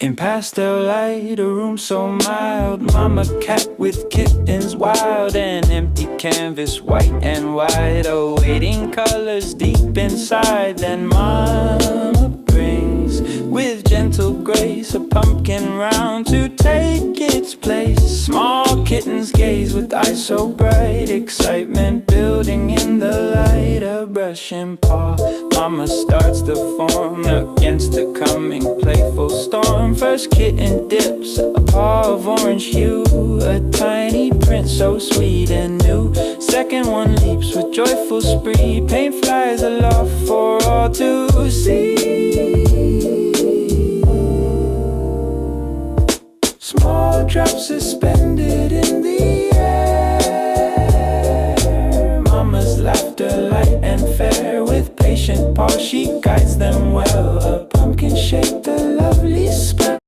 In pastel light, a room so mild, mama cat with kittens wild, and empty canvas white and white, awaiting colors deep inside. Then mama brings, with gentle grace, a pumpkin round to take its place. Small kittens gaze with eyes so bright, excitement building in the light. A brushing paw, mama starts to form against the coming playful storm. First kitten dips, a paw of orange hue, a tiny print so sweet and new. Second one leaps with joyful spree, paint flies aloft for all to see. Small drops suspended in the air, mama's laughter light and fair. With patient paws she guides them well, a pumpkin shaped, a lovely spell.